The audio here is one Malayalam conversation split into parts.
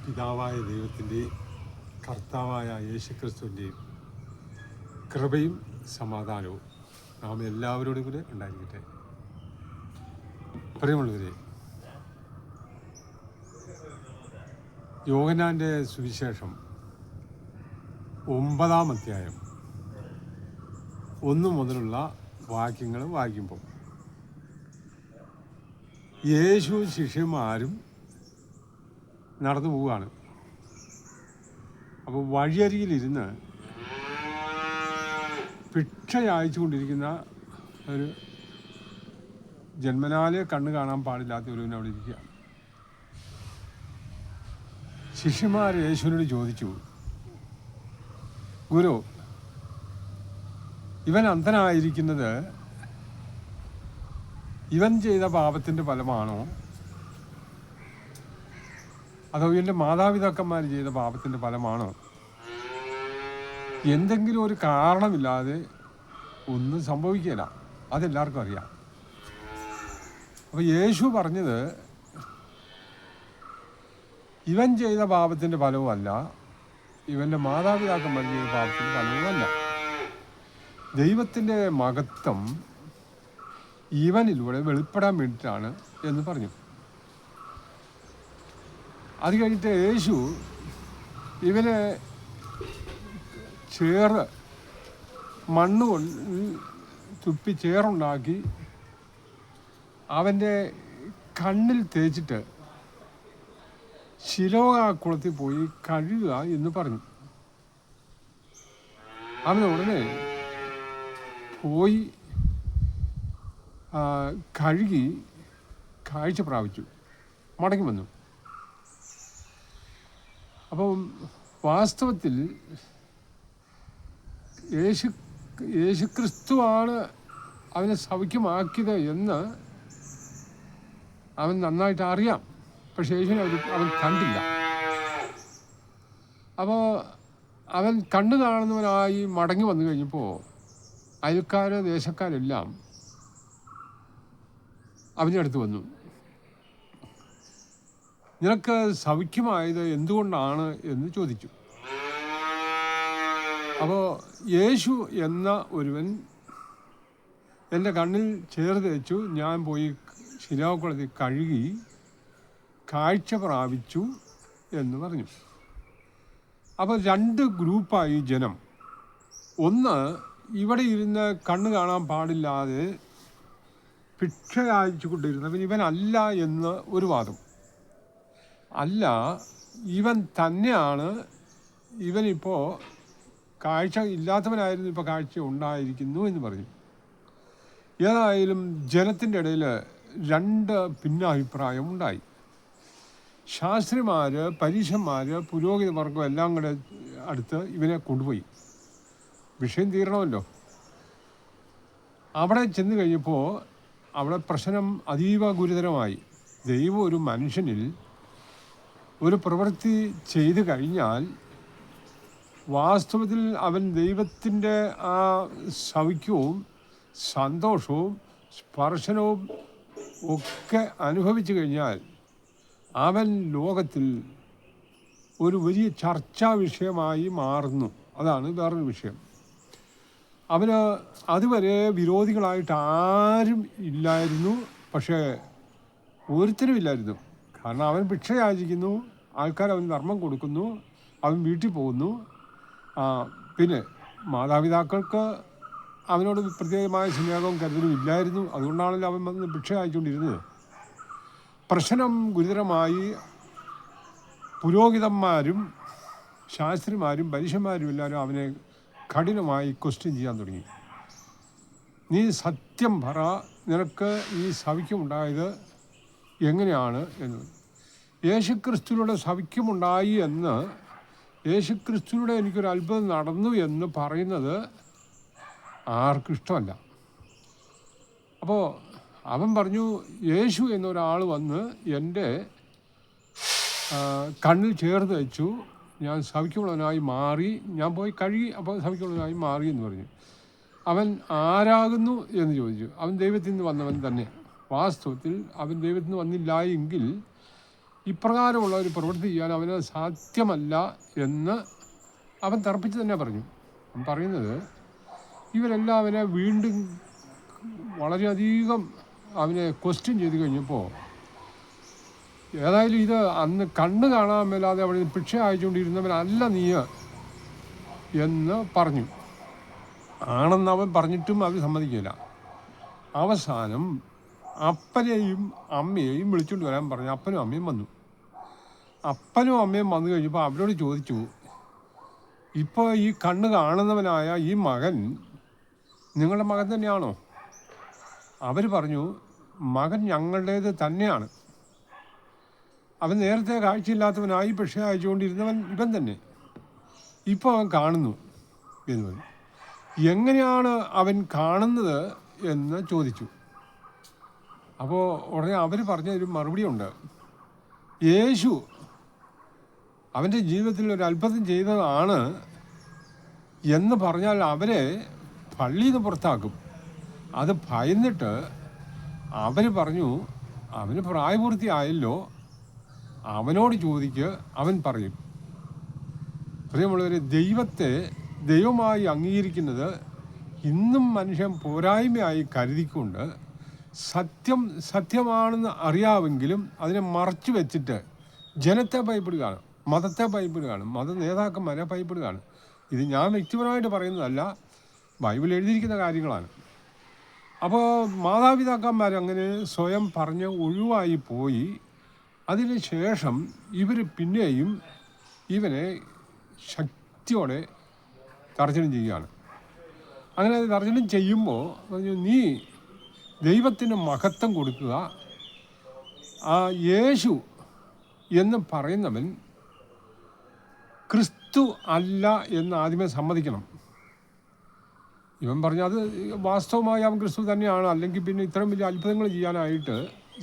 പിതാവായ ദൈവത്തിൻ്റെയും കർത്താവായ യേശുക്രിസ്തുവിൻ്റെയും കൃപയും സമാധാനവും നാം എല്ലാവരോടും കൂടെ ഉണ്ടായിരിക്കട്ടെ. പ്രിയമുള്ളവരെ, യോഹന്നാൻ്റെ സുവിശേഷം 9-ാം അധ്യായം 1 മുതലുള്ള വാക്യങ്ങൾ വായിക്കുമ്പോൾ യേശു ശിഷ്യന്മാരും നടന്നു പോവുകയാണ്. അപ്പോൾ വഴിയരികിലിരുന്ന് ഭിക്ഷ യാചിച്ചു കൊണ്ടിരിക്കുന്ന ഒരു ജന്മനാലെ കണ്ണ് കാണാൻ പാടില്ലാത്ത ഒരുവൻ അവിടെ ഇരിക്കുക. ശിഷ്യന്മാർ യേശുവിനോട് ചോദിച്ചു, ഗുരു, ഇവൻ അന്ധനായിരിക്കുന്നത് ഇവൻ ചെയ്ത പാപത്തിൻ്റെ ഫലമാണോ, അതോ ഇവൻ്റെ മാതാപിതാക്കന്മാർ ചെയ്ത പാപത്തിൻ്റെ ഫലമാണോ? എന്തെങ്കിലും ഒരു കാരണമില്ലാതെ ഒന്നും സംഭവിക്കില്ല, അതെല്ലാവർക്കും അറിയാം. അപ്പോൾ യേശു പറഞ്ഞത് ഇവൻ ചെയ്ത പാപത്തിൻ്റെ ഫലവുമല്ല, ഇവൻ്റെ മാതാപിതാക്കന്മാർ ചെയ്ത പാപത്തിൻ്റെ ഫലവുമല്ല. ദൈവത്തിൻ്റെ മഹത്വം ഇവനിലൂടെ വെളിപ്പെടാൻ വേണ്ടിയിട്ടാണ് എന്ന് പറഞ്ഞു. അത് കഴിഞ്ഞിട്ട് യേശു ഇവനെ മണ്ണ് കൊണ്ട് തുപ്പി ചേറുണ്ടാക്കി അവൻ്റെ കണ്ണിൽ തേച്ചിട്ട് ശിലോകാക്കുളത്തിൽ പോയി കഴുകുക എന്ന് പറഞ്ഞു. അവൻ ഉടനെ പോയി കഴുകി കാഴ്ച പ്രാപിച്ചു, മടങ്ങി വന്നു. അപ്പം വാസ്തവത്തിൽ യേശുക്രിസ്തുവാണ് അവനെ സൗഖ്യമാക്കിയത് എന്ന് അവൻ നന്നായിട്ട് അറിയാം. പക്ഷേ യേശുവിനെ അവൻ കണ്ടില്ല. അപ്പോൾ അവൻ കണ്ണു കാണുന്നവനായി മടങ്ങി വന്നു കഴിഞ്ഞപ്പോൾ അയൽക്കാർ ദേശക്കാരെല്ലാം അവൻ്റെ അടുത്ത് വന്നു. നിനക്ക് സൗഖ്യമായത് എന്തുകൊണ്ടാണ് എന്ന് ചോദിച്ചു. അപ്പോൾ യേശു എന്ന ഒരുവൻ എൻ്റെ കണ്ണിൽ ചേർത്ത് വെച്ചു, ഞാൻ പോയി ശിലാകുളത്തിൽ കഴുകി കാഴ്ച പ്രാപിച്ചു എന്ന് പറഞ്ഞു. അപ്പോൾ 2 ഗ്രൂപ്പായി ജനം. ഒന്ന്, ഇവിടെ ഇരുന്ന് കണ്ണ് കാണാൻ പാടില്ലാതെ ഭിക്ഷ യാചിച്ചു കൊണ്ടിരുന്നവൻ ഇവനല്ല എന്ന് ഒരു വാദം. അല്ല, ഇവൻ തന്നെയാണ്, ഇവനിപ്പോൾ കാഴ്ച ഇല്ലാത്തവനായിരുന്നു, ഇപ്പോൾ കാഴ്ച ഉണ്ടായിരിക്കുന്നു എന്ന് പറഞ്ഞു. ഏതായാലും ജനത്തിൻ്റെ ഇടയിൽ 2 ഭിന്നാഭിപ്രായം ഉണ്ടായി. ശാസ്ത്രിമാർ, പരീശന്മാർ, പുരോഹിത വർഗം എല്ലാം കൂടെ അടുത്ത് ഇവനെ കൊണ്ടുപോയി. വിഷയം തീരണമല്ലോ. അവിടെ ചെന്ന് കഴിഞ്ഞപ്പോൾ അവിടെ പ്രശ്നം അതീവ ഗുരുതരമായി. ദൈവം ഒരു മനുഷ്യനിൽ ഒരു പ്രവൃത്തി ചെയ്തു കഴിഞ്ഞാൽ വാസ്തവത്തിൽ അവൻ ദൈവത്തിൻ്റെ ആ സൗഖ്യവും സന്തോഷവും സ്പർശനവും ഒക്കെ അനുഭവിച്ചു കഴിഞ്ഞാൽ അവൻ ലോകത്തിൽ ഒരു വലിയ ചർച്ചാ വിഷയമായി മാറുന്നു. അതാണ് വേറൊരു വിഷയം. അവന് അതുവരെ വിരോധികളായിട്ട് ആരും ഇല്ലായിരുന്നു, പക്ഷേ ഒരുത്തരും ഇല്ലായിരുന്നു. കാരണം അവൻ ഭിക്ഷ യാചിക്കുന്നു, ആൾക്കാർ അവന് ധർമ്മം കൊടുക്കുന്നു, അവൻ വീട്ടിൽ പോകുന്നു. പിന്നെ മാതാപിതാക്കൾക്ക് അവനോട് പ്രത്യേകമായ സ്നേഹവും കരുതലും ഇല്ലായിരുന്നു. അതുകൊണ്ടാണല്ലോ അവൻ വന്ന് ഭിക്ഷ യാചിച്ചുകൊണ്ടിരുന്നത്. പ്രശ്നം ഗുരുതരമായി. പുരോഹിതന്മാരും ശാസ്ത്രിമാരും പരീശന്മാരും എല്ലാവരും അവനെ കഠിനമായി ക്വസ്റ്റ്യൻ ചെയ്യാൻ തുടങ്ങി. നീ സത്യം പറ, നിനക്ക് ഈ സൗഖ്യമുണ്ടായത് എങ്ങനെയാണ് എന്ന്. യേശുക്രിസ്തുവിലൂടെ സൗഖ്യമുണ്ടായി എന്ന്, യേശുക്രിസ്തുവിലൂടെ എനിക്കൊരു അത്ഭുതം നടന്നു എന്ന് പറയുന്നത് ആർക്കും ഇഷ്ടമല്ല. അപ്പോൾ അവൻ പറഞ്ഞു, യേശു എന്നൊരാൾ വന്ന് എൻ്റെ കണ്ണിൽ ചേർത്ത് വെച്ചു, ഞാൻ സൗഖ്യമുള്ളവനായി മാറി, ഞാൻ പോയി കഴുകി, അപ്പോൾ സൗഖ്യമുള്ളവനായി മാറി എന്ന് പറഞ്ഞു. അവൻ ആരാകുന്നു എന്ന് ചോദിച്ചു. അവൻ ദൈവത്തിൽ നിന്ന് വന്നവൻ തന്നെ. വാസ്തവത്തിൽ അവൻ ദൈവത്തിൽ നിന്ന് വന്നില്ല എങ്കിൽ ഇപ്രകാരമുള്ള ഒരു പ്രവൃത്തി ചെയ്യാൻ അവന് സാധ്യമല്ല എന്ന് അവൻ തർപ്പിച്ച് തന്നെ പറഞ്ഞു. അവൻ പറയുന്നത് ഇവരെല്ലാം അവനെ വീണ്ടും വളരെയധികം അവനെ ക്വസ്റ്റ്യൻ ചെയ്ത് കഴിഞ്ഞപ്പോൾ ഏതായാലും ഇത് അന്ന് കണ്ണ് കാണാൻ മേലാതെ അവിടെ ഭിക്ഷ അയച്ചുകൊണ്ടിരുന്നവനല്ല നീ എന്ന് പറഞ്ഞു. ആണെന്ന് അവൻ പറഞ്ഞിട്ടും അവർ സമ്മതിക്കില്ല. അവസാനം അപ്പനെയും അമ്മയെയും വിളിച്ചുകൊണ്ട് വരാൻ പറഞ്ഞു. അപ്പനും അമ്മയും വന്നു. അപ്പനും അമ്മയും വന്നു കഴിഞ്ഞപ്പോൾ അവരോട് ചോദിച്ചു, ഇപ്പോൾ ഈ കണ്ണ് കാണുന്നവനായ ഈ മകൻ നിങ്ങളുടെ മകൻ തന്നെയാണോ? അവർ പറഞ്ഞു, മകൻ ഞങ്ങളുടേത് തന്നെയാണ്. അവൻ നേരത്തെ കാഴ്ചയില്ലാത്തവനായി പക്ഷേ അയച്ചുകൊണ്ടിരുന്നവൻ ഇവൻ തന്നെ. ഇപ്പോൾ അവൻ കാണുന്നു എന്ന് പറഞ്ഞു. എങ്ങനെയാണ് അവൻ കാണുന്നത് എന്ന് ചോദിച്ചു. അപ്പോൾ ഉടനെ അവർ പറഞ്ഞൊരു മറുപടിയുണ്ട്. യേശു അവൻ്റെ ജീവിതത്തിൽ ഒരു അത്ഭുതം ചെയ്തതാണ് എന്ന് പറഞ്ഞാൽ അവരെ പള്ളിയിൽ നിന്ന് പുറത്താക്കും. അത് ഭയന്നിട്ട് അവർ പറഞ്ഞു, അവന് പ്രായപൂർത്തിയായല്ലോ, അവനോട് ചോദിക്ക്, അവൻ പറയും. പ്രിയമുള്ളവരെ, ദൈവത്തെ ദൈവമായി അംഗീകരിക്കുന്നത് ഇന്നും മനുഷ്യൻ പോരായ്മയായി കരുതിക്കൊണ്ട് സത്യമാണെന്ന് അറിയാമെങ്കിലും അതിനെ മറച്ചു വെച്ചിട്ട് ജനത്തെ ഭയപ്പെടുകയാണ്, മതത്തെ ഭയപ്പെടുകയാണ്, മത നേതാക്കന്മാരെ ഭയപ്പെടുകയാണ്. ഇത് ഞാൻ വ്യക്തിപരമായിട്ട് പറയുന്നതല്ല, ബൈബിൾ എഴുതിയിരിക്കുന്ന കാര്യങ്ങളാണ്. അപ്പോൾ മാതാപിതാക്കന്മാരങ്ങനെ സ്വയം പറഞ്ഞ് ഒഴിവായി പോയി. അതിന് ശേഷം ഇവർ പിന്നെയും ഇവനെ ശക്തിയോടെ തർജ്ജനം ചെയ്യുകയാണ്. അങ്ങനെ തർജ്ജനം ചെയ്യുമ്പോൾ പറഞ്ഞു, നീ ദൈവത്തിന് മഹത്വം കൊടുക്കുക, ആ യേശു എന്ന് പറയുന്നവൻ ക്രിസ്തു അല്ല എന്ന് ആദ്യമേ സമ്മതിക്കണം. ഇവൻ പറഞ്ഞു അത് വാസ്തവമായി അവൻ ക്രിസ്തു തന്നെയാണ്, അല്ലെങ്കിൽ പിന്നെ ഇത്രയും വലിയ അത്ഭുതങ്ങൾ ചെയ്യാനായിട്ട്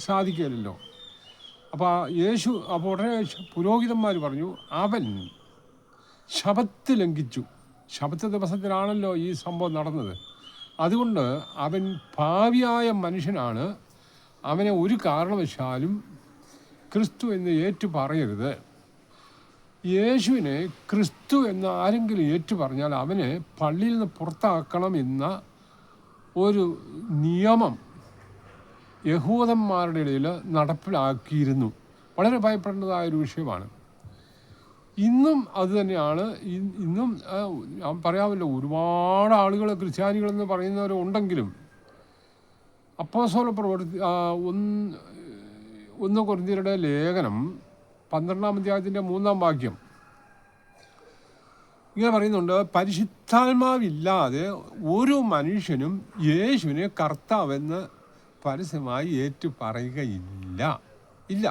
സാധിക്കില്ലല്ലോ. അപ്പോൾ യേശു അപ്പോൾ ഉടനെ പുരോഹിതന്മാർ പറഞ്ഞു, അവൻ ശബത്ത് ലംഘിച്ചു. ശബത്ത് ദിവസത്തിലാണല്ലോ ഈ സംഭവം നടന്നത്. അതുകൊണ്ട് അവൻ പാപിയായ മനുഷ്യനാണ്, അവനെ ഒരു കാരണവശാലും ക്രിസ്തു എന്ന് ഏറ്റു പറയരുത്. യേശുവിനെ ക്രിസ്തു എന്ന് ആരെങ്കിലും ഏറ്റു പറഞ്ഞാൽ അവനെ പള്ളിയിൽ നിന്ന് പുറത്താക്കണം എന്ന ഒരു നിയമം യഹൂദന്മാരുടെ ഇടയിൽ നടപ്പിലാക്കിയിരുന്നു. വളരെ ഭയപ്പെടേണ്ടതായൊരു വിഷയമാണ്. ഇന്നും അതുതന്നെയാണ്. ഇന്നും ഞാൻ പറയാമല്ലോ, ഒരുപാട് ആളുകൾ ക്രിസ്ത്യാനികളെന്ന് പറയുന്നവരുണ്ടെങ്കിലും അപ്പോസ്തല പ്രവൃത്തി 1 കൊരിന്ത്യരുടെ ലേഖനം 12-ാം അധ്യായത്തിൻ്റെ 3-ാം വാക്യം ഇങ്ങനെ പറയുന്നുണ്ട്, പരിശുദ്ധാത്മാവില്ലാതെ ഒരു മനുഷ്യനും യേശുവിനെ കർത്താവെന്ന് പരസ്യമായി ഏറ്റു പറയുകയില്ല. ഇല്ല.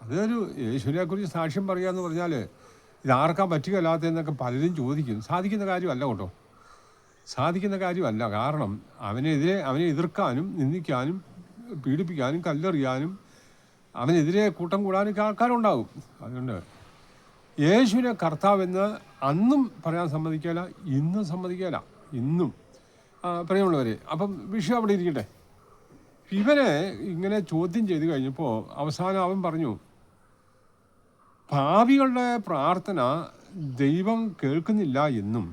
അതൊരു യേശുവിനെക്കുറിച്ച് സാക്ഷ്യം പറയുക എന്ന് പറഞ്ഞാൽ ഇതാർക്കാൻ പറ്റുകയില്ലാത്തതെന്നൊക്കെ പലരും ചോദിക്കും. സാധിക്കുന്ന കാര്യമല്ല കേട്ടോ, സാധിക്കുന്ന കാര്യമല്ല. കാരണം അവനെ എതിർക്കാനും നിന്ദിക്കാനും പീഡിപ്പിക്കാനും കല്ലെറിയാനും അവനെതിരെ കൂട്ടം കൂടാനൊക്കെ ആൾക്കാരുണ്ടാകും. അതുകൊണ്ട് യേശുവിനെ കർത്താവെന്ന് അന്നും പറയാൻ സമ്മതിക്കില്ല, ഇന്നും സമ്മതിക്കില്ല. ഇന്നും പ്രിയമുള്ളവരെ, അപ്പം വിഷയം അവിടെ ഇരിക്കട്ടെ. ഇവനെ ഇങ്ങനെ ചോദ്യം ചെയ്ത് കഴിഞ്ഞപ്പോൾ അവസാനം അവൻ പറഞ്ഞു, പാപികളുടെ പ്രാർത്ഥന ദൈവം കേൾക്കുന്നില്ല എന്നും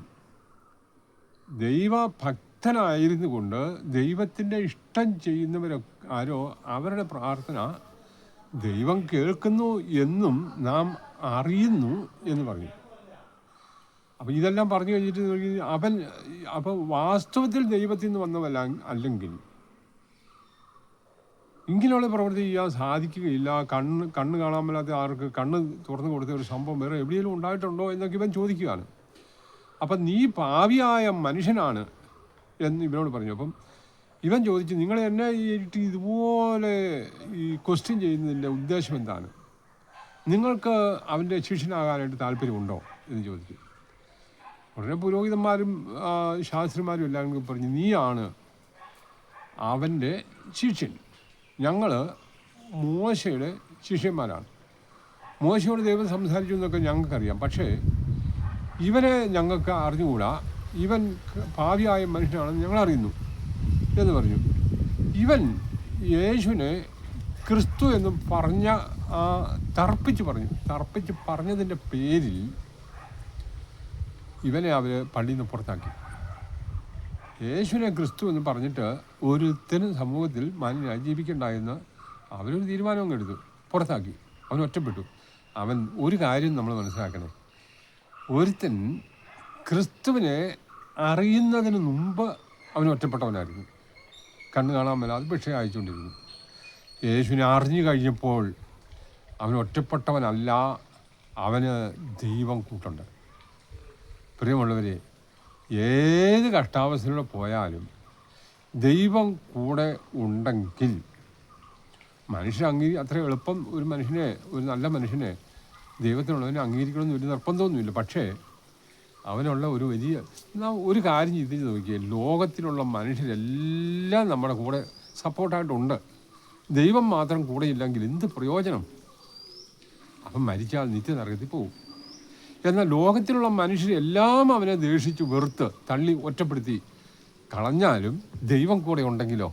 ദൈവഭക്തനായിരുന്നു കൊണ്ട് ദൈവത്തിൻ്റെ ഇഷ്ടം ചെയ്യുന്നവരോ അവരുടെ പ്രാർത്ഥന ദൈവം കേൾക്കുന്നു എന്നും നാം അറിയുന്നു എന്ന് പറഞ്ഞു. അപ്പം ഇതെല്ലാം പറഞ്ഞു കഴിഞ്ഞിട്ട് അപ്പോൾ വാസ്തവത്തിൽ ദൈവത്തിൽ നിന്ന് വന്നവല്ല അല്ലെങ്കിൽ ഇങ്ങനെയുള്ള പ്രവൃത്തി ചെയ്യാൻ സാധിക്കുകയില്ല. കണ്ണ് കാണാൻ മേലാത്ത ആർക്ക് കണ്ണ് തുറന്നു കൊടുത്ത ഒരു സംഭവം വേറെ എവിടെയെങ്കിലും ഉണ്ടായിട്ടുണ്ടോ എന്നൊക്കെ ഇവൻ ചോദിക്കുകയാണ്. അപ്പം നീ പാപിയായ മനുഷ്യനാണ് എന്ന് ഇവനോട് പറഞ്ഞു. അപ്പം ഇവൻ ചോദിച്ചു, നിങ്ങൾ എന്നെ ഇതുപോലെ ഈ ക്വസ്റ്റ്യൻ ചെയ്യുന്നതിൻ്റെ ഉദ്ദേശം എന്താണ്? നിങ്ങൾക്ക് അവൻ്റെ ശിഷ്യനാകാനായിട്ട് താല്പര്യമുണ്ടോ എന്ന് ചോദിച്ചു. ഉടനെ പുരോഹിതന്മാരും ശാസ്ത്രിമാരും എല്ലാവരും പറഞ്ഞു, നീയാണ് അവൻ്റെ ശിഷ്യൻ, ഞങ്ങൾ മോശയുടെ ശിഷ്യന്മാരാണ്. മോശയോട് ദൈവം സംസാരിച്ചു എന്നൊക്കെ ഞങ്ങൾക്കറിയാം, പക്ഷേ ഇവനെ ഞങ്ങൾക്ക് അറിഞ്ഞുകൂടാ, ഇവൻ പാപിയായ മനുഷ്യനാണെന്ന് ഞങ്ങളറിയുന്നു എന്ന് പറഞ്ഞു. ഇവൻ യേശുവിനെ ക്രിസ്തു എന്നും തർപ്പിച്ച് പറഞ്ഞതിൻ്റെ പേരിൽ ഇവനെ അവർ പള്ളിയിൽ നിന്ന് പുറത്താക്കി. യേശുവിനെ ക്രിസ്തു എന്ന് പറഞ്ഞിട്ട് ഒരുത്തനും സമൂഹത്തിൽ മാന്യനായി ജീവിക്കണ്ടായെന്ന് അവരൊരു തീരുമാനം എടുത്തു, പുറത്താക്കി. അവൻ ഒറ്റപ്പെട്ടു. അവൻ ഒരു കാര്യം നമ്മൾ മനസ്സിലാക്കണേ, ഒരുത്തൻ ക്രിസ്തുവിനെ അറിയുന്നതിന് മുമ്പ് അവൻ ഒറ്റപ്പെട്ടവനായിരുന്നു, കണ്ണു കാണാൻ മേലാതെ ഭിക്ഷ അയച്ചുകൊണ്ടിരുന്നു. യേശുവിനെ അറിഞ്ഞു കഴിഞ്ഞപ്പോൾ അവൻ ഒറ്റപ്പെട്ടവനല്ല, അവന് ദൈവം കൂട്ടുണ്ട്. പ്രിയമുള്ളവരെ, ഏത് കഷ്ടാവസ്ഥയിലൂടെ പോയാലും ദൈവം കൂടെ ഉണ്ടെങ്കിൽ മനുഷ്യൻ അത്ര എളുപ്പം ഒരു നല്ല മനുഷ്യനെ ദൈവത്തിനുള്ളവനെ അംഗീകരിക്കണമെന്ന് വലിയ നിർബന്ധമൊന്നുമില്ല. പക്ഷേ അവനുള്ള ഒരു കാര്യം ചിന്തിച്ച് നോക്കിയാൽ ലോകത്തിലുള്ള മനുഷ്യരെല്ലാം നമ്മുടെ കൂടെ സപ്പോർട്ടായിട്ടുണ്ട്. ദൈവം മാത്രം കൂടെ ഇല്ലെങ്കിൽ എന്ത് പ്രയോജനം? അപ്പം മരിച്ചാൽ നിത്യനരകത്തിൽ പോവും. എന്നാൽ ലോകത്തിലുള്ള മനുഷ്യരെല്ലാം അവനെ ദേഷിച്ച് വെറുത്ത് തള്ളി ഒറ്റപ്പെടുത്തി കളഞ്ഞാലും ദൈവം കൂടെ ഉണ്ടെങ്കിലോ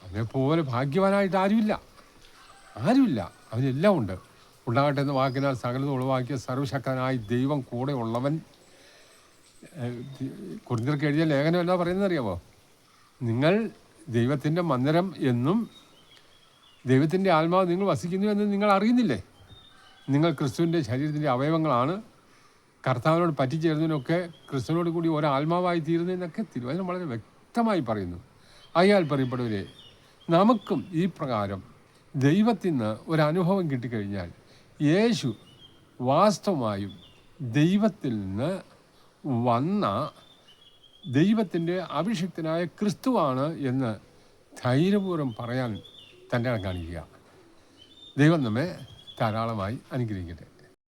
അവനെപ്പോലെ ഭാഗ്യവാനായിട്ട് ആരുമില്ല. അവനെല്ലാം ഉണ്ട്. ഉണ്ടാകട്ടെ എന്ന വാക്കിനാൽ സകലതും ഉളവാക്കിയ സർവശക്തനായി ദൈവം കൂടെ ഉള്ളവൻ. കൊരിന്ത്യർക്ക് എഴുതിയ ലേഖനം എന്താ പറയുന്നത് അറിയാമോ? നിങ്ങൾ ദൈവത്തിൻ്റെ മന്ദിരം എന്നും ദൈവത്തിൻ്റെ ആത്മാവ് നിങ്ങൾ വസിക്കുന്നു എന്നും നിങ്ങൾ അറിയുന്നില്ലേ? നിങ്ങൾ ക്രിസ്തുവിൻ്റെ ശരീരത്തിൻ്റെ അവയവങ്ങളാണ്. കർത്താവിനോട് പറ്റിച്ചേരുന്നതിനൊക്കെ ക്രിസ്തുവിനോട് കൂടി ഒരാത്മാവായി തീരുന്നതിനൊക്കെ തിരുവചനം വളരെ വ്യക്തമായി പറയുന്നു. അയാൾ പറയപ്പെടുവരെ, നമുക്കും ഈ പ്രകാരം ദൈവത്തിൽ നിന്ന് ഒരനുഭവം കിട്ടിക്കഴിഞ്ഞാൽ യേശു വാസ്തവമായും ദൈവത്തിൽ നിന്ന് വന്ന ദൈവത്തിൻ്റെ അഭിഷിക്തനായ ക്രിസ്തുവാണ് എന്ന് ധൈര്യപൂർവ്വം പറയാൻ തൻ്റെ കാണിക്കുക. ദൈവം നമ്മെ ധാരാളമായി അനുഗ്രഹിക്കട്ടെ.